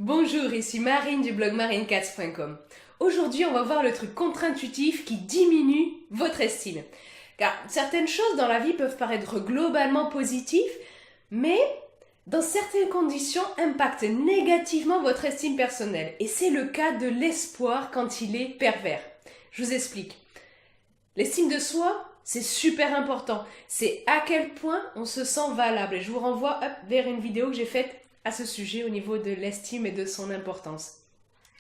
Bonjour, ici Marine du blog marinecats.com. Aujourd'hui, on va voir le truc contre-intuitif qui diminue votre estime. Car certaines choses dans la vie peuvent paraître globalement positives, mais dans certaines conditions impactent négativement votre estime personnelle. Et c'est le cas de l'espoir quand il est pervers. Je vous explique. L'estime de soi, c'est super important. C'est à quel point on se sent valable. Et je vous renvoie vers une vidéo que j'ai faite à ce sujet au niveau de l'estime et de son importance.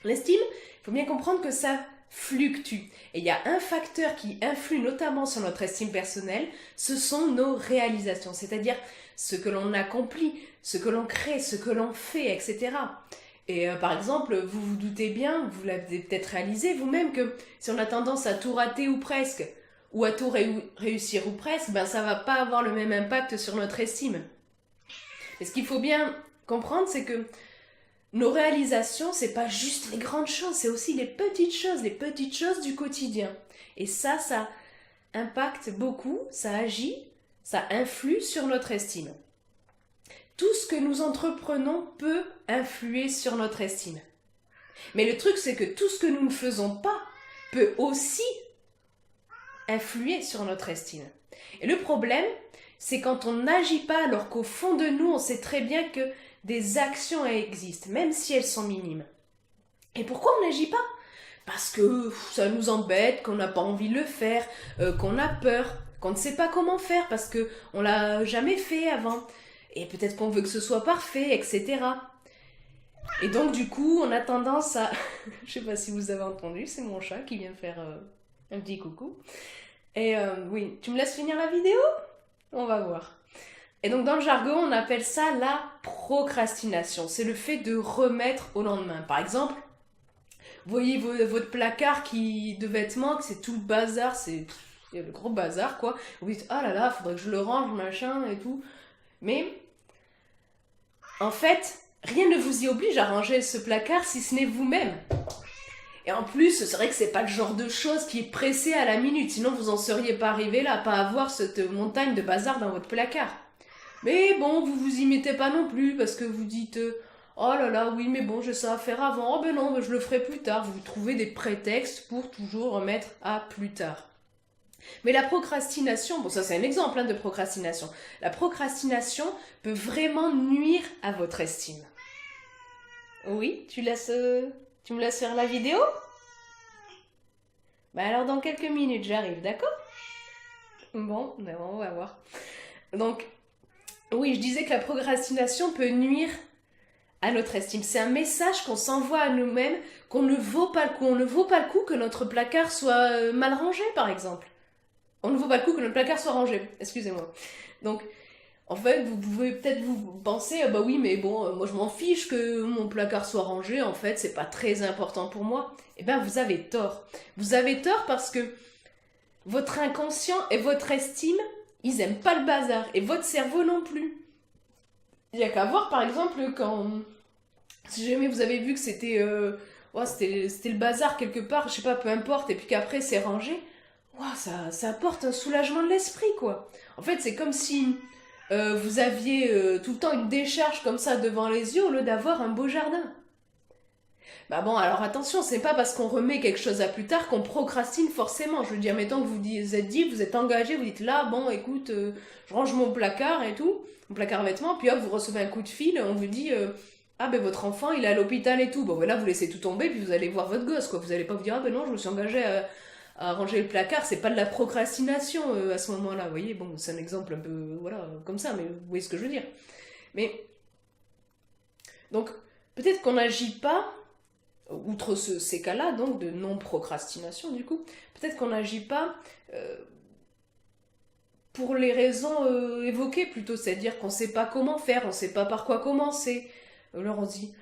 L'estime, il faut bien comprendre que ça fluctue. Et il y a un facteur qui influe notamment sur notre estime personnelle, ce sont nos réalisations, c'est-à-dire ce que l'on accomplit, ce que l'on crée, ce que l'on fait, etc. Et par exemple, vous vous doutez bien, vous l'avez peut-être réalisé vous-même, que si on a tendance à tout rater ou presque, ou à tout réussir ou presque, ben ça va pas avoir le même impact sur notre estime. Et ce qu'il faut bien comprendre, c'est que nos réalisations, c'est pas juste les grandes choses, c'est aussi les petites choses du quotidien. Et ça impacte beaucoup, ça agit, ça influe sur notre estime. Tout ce que nous entreprenons peut influer sur notre estime. Mais le truc, c'est que tout ce que nous ne faisons pas peut aussi influer sur notre estime. Et le problème, c'est quand on n'agit pas alors qu'au fond de nous, on sait très bien que des actions existent, même si elles sont minimes. Et pourquoi on n'agit pas? Parce que ça nous embête, qu'on n'a pas envie de le faire, qu'on a peur, qu'on ne sait pas comment faire parce qu'on l'a jamais fait avant. Et peut-être qu'on veut que ce soit parfait, etc. Et donc du coup, on a tendance à... Je sais pas si vous avez entendu, c'est mon chat qui vient faire un petit coucou. Et oui, tu me laisses finir la vidéo? On va voir. Et donc dans le jargon, on appelle ça la procrastination. C'est le fait de remettre au lendemain. Par exemple, vous voyez votre placard de vêtements, que c'est tout le bazar, il y a le gros bazar quoi. Vous dites, ah là là, faudrait que je le range, machin et tout. Mais, en fait, rien ne vous y oblige à ranger ce placard si ce n'est vous-même. Et en plus, c'est vrai que c'est pas le genre de chose qui est pressé à la minute, sinon vous en seriez pas arrivé là, pas avoir cette montagne de bazar dans votre placard. Mais bon, vous vous y mettez pas non plus, parce que vous dites oh là là, oui, mais bon, j'ai ça à faire avant, oh ben non, je le ferai plus tard. Vous trouvez des prétextes pour toujours remettre à plus tard. Mais la procrastination, bon ça c'est un exemple de procrastination, la procrastination peut vraiment nuire à votre estime. Oui, tu me laisses faire la vidéo? Bah alors dans quelques minutes j'arrive, d'accord? Bon, ben on va voir. Donc, oui, je disais que la procrastination peut nuire à notre estime. C'est un message qu'on s'envoie à nous-mêmes qu'on ne vaut pas le coup. On ne vaut pas le coup que notre placard soit mal rangé, par exemple. On ne vaut pas le coup que notre placard soit rangé. Excusez-moi. Donc, en fait, vous pouvez peut-être vous penser, bah oui, mais bon, moi je m'en fiche que mon placard soit rangé, en fait, c'est pas très important pour moi. Eh bien, vous avez tort. Vous avez tort parce que votre inconscient et votre estime, ils aiment pas le bazar, et votre cerveau non plus. Il y a qu'à voir, par exemple, si jamais vous avez vu que c'était le bazar quelque part, je sais pas, peu importe, et puis qu'après c'est rangé, ça apporte un soulagement de l'esprit, quoi. En fait, c'est comme si vous aviez tout le temps une décharge comme ça devant les yeux au lieu d'avoir un beau jardin. Bah bon, alors attention, c'est pas parce qu'on remet quelque chose à plus tard qu'on procrastine forcément. Je veux dire, mettons que vous êtes dit, vous êtes engagé, vous dites là, bon, écoute, je range mon placard et tout, mon placard à vêtements, puis hop, vous recevez un coup de fil, on vous dit, ah ben votre enfant, il est à l'hôpital et tout. Bon, ben là, vous laissez tout tomber, puis vous allez voir votre gosse, quoi. Vous allez pas vous dire, ah ben non, je me suis engagé à ranger le placard, c'est pas de la procrastination à ce moment-là, vous voyez, bon, c'est un exemple un peu, voilà, comme ça, mais vous voyez ce que je veux dire. Mais, donc, peut-être qu'on n'agit pas outre ces cas-là, donc de non-procrastination du coup, peut-être qu'on n'agit pas pour les raisons évoquées plutôt, c'est-à-dire qu'on ne sait pas comment faire, on ne sait pas par quoi commencer. Alors on se dit,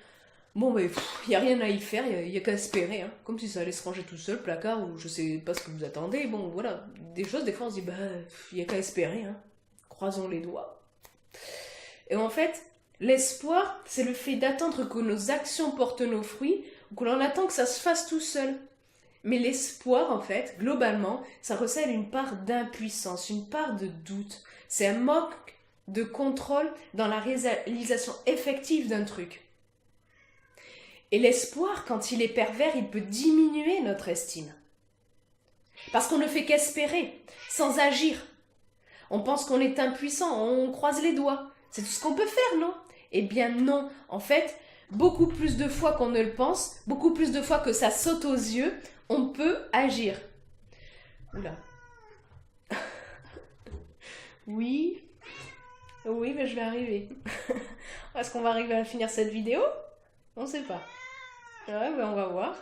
bon mais il n'y a rien à y faire, il y a qu'à espérer, hein. Comme si ça allait se ranger tout seul, placard, ou je sais pas ce que vous attendez, bon voilà, des choses, des fois on se dit, bah il n'y a qu'à espérer, hein. Croisons les doigts. Et en fait, l'espoir, c'est le fait d'attendre que nos actions portent nos fruits, ou que l'on attend que ça se fasse tout seul. Mais l'espoir, en fait, globalement, ça recèle une part d'impuissance, une part de doute. C'est un manque de contrôle dans la réalisation effective d'un truc. Et l'espoir, quand il est pervers, il peut diminuer notre estime. Parce qu'on ne fait qu'espérer, sans agir. On pense qu'on est impuissant, on croise les doigts. C'est tout ce qu'on peut faire, non? Eh bien non, en fait, beaucoup plus de fois qu'on ne le pense, beaucoup plus de fois que ça saute aux yeux, on peut agir. Oula. Oui, mais je vais arriver. Est-ce qu'on va arriver à finir cette vidéo? On ne sait pas. Ouais, on va voir.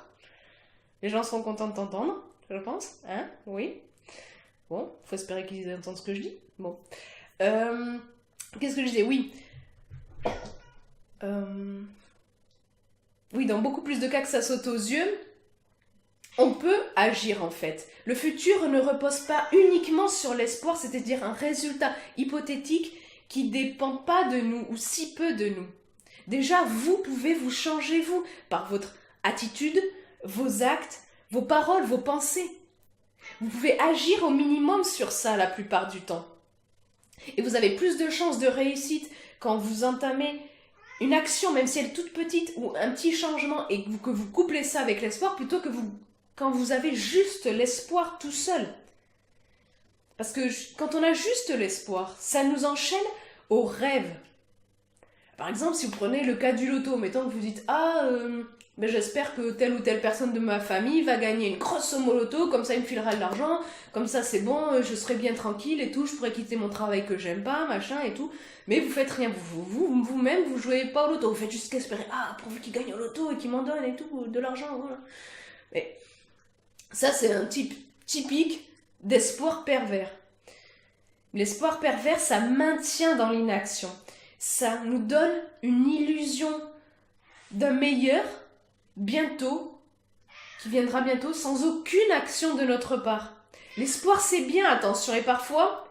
Les gens seront contents de t'entendre, je pense. Hein? Oui. Bon, faut espérer qu'ils entendent ce que je dis. Bon. Qu'est-ce que je disais? Oui. Oui, dans beaucoup plus de cas que ça saute aux yeux, on peut agir en fait. Le futur ne repose pas uniquement sur l'espoir, c'est-à-dire un résultat hypothétique qui ne dépend pas de nous ou si peu de nous. Déjà, vous pouvez vous changer, vous, par votre attitude, vos actes, vos paroles, vos pensées. Vous pouvez agir au minimum sur ça la plupart du temps. Et vous avez plus de chances de réussite quand vous entamez une action, même si elle est toute petite, ou un petit changement, et que vous couplez ça avec l'espoir, plutôt que quand vous avez juste l'espoir tout seul. Parce que quand on a juste l'espoir, ça nous enchaîne au rêve. Par exemple, si vous prenez le cas du loto, mettons que vous dites « Ah, j'espère que telle ou telle personne de ma famille va gagner une grosse somme au loto, comme ça il me filera de l'argent, comme ça c'est bon, je serai bien tranquille et tout, je pourrai quitter mon travail que j'aime pas, machin et tout. » Mais vous faites rien, vous-même, vous jouez pas au loto, vous faites juste qu'espérer « Ah, pourvu qu'il gagne au loto et qu'il m'en donne et tout, de l'argent, voilà. » Mais ça c'est un type typique d'espoir pervers. L'espoir pervers, ça maintient dans l'inaction. Ça nous donne une illusion d'un meilleur, bientôt, qui viendra bientôt, sans aucune action de notre part. L'espoir, c'est bien, attention, et parfois,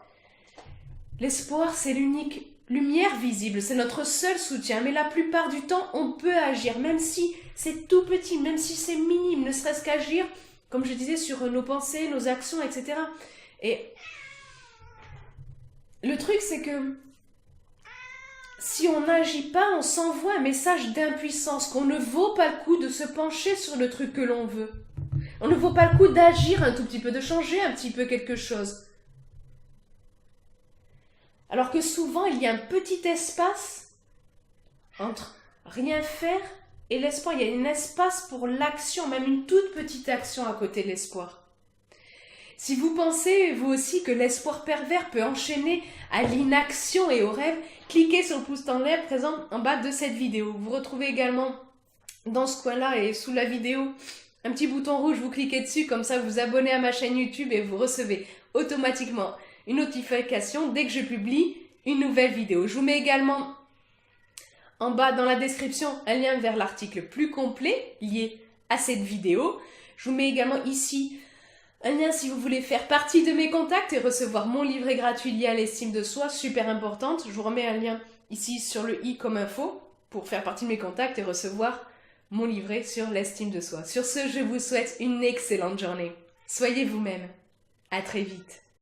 l'espoir, c'est l'unique lumière visible, c'est notre seul soutien, mais la plupart du temps, on peut agir, même si c'est tout petit, même si c'est minime, ne serait-ce qu'agir, comme je disais, sur nos pensées, nos actions, etc. Et le truc, c'est que si on n'agit pas, on s'envoie un message d'impuissance, qu'on ne vaut pas le coup de se pencher sur le truc que l'on veut. On ne vaut pas le coup d'agir un tout petit peu, de changer un petit peu quelque chose. Alors que souvent, il y a un petit espace entre rien faire et l'espoir. Il y a un espace pour l'action, même une toute petite action à côté de l'espoir. Si vous pensez, vous aussi, que l'espoir pervers peut enchaîner à l'inaction et au rêve, cliquez sur le pouce en l'air présent en bas de cette vidéo. Vous retrouvez également dans ce coin-là et sous la vidéo un petit bouton rouge, vous cliquez dessus, comme ça vous vous abonnez à ma chaîne YouTube et vous recevez automatiquement une notification dès que je publie une nouvelle vidéo. Je vous mets également en bas dans la description un lien vers l'article plus complet lié à cette vidéo. Je vous mets également ici un lien si vous voulez faire partie de mes contacts et recevoir mon livret gratuit lié à l'estime de soi, super importante. Je vous remets un lien ici sur le i comme info pour faire partie de mes contacts et recevoir mon livret sur l'estime de soi. Sur ce, je vous souhaite une excellente journée. Soyez vous-même. À très vite.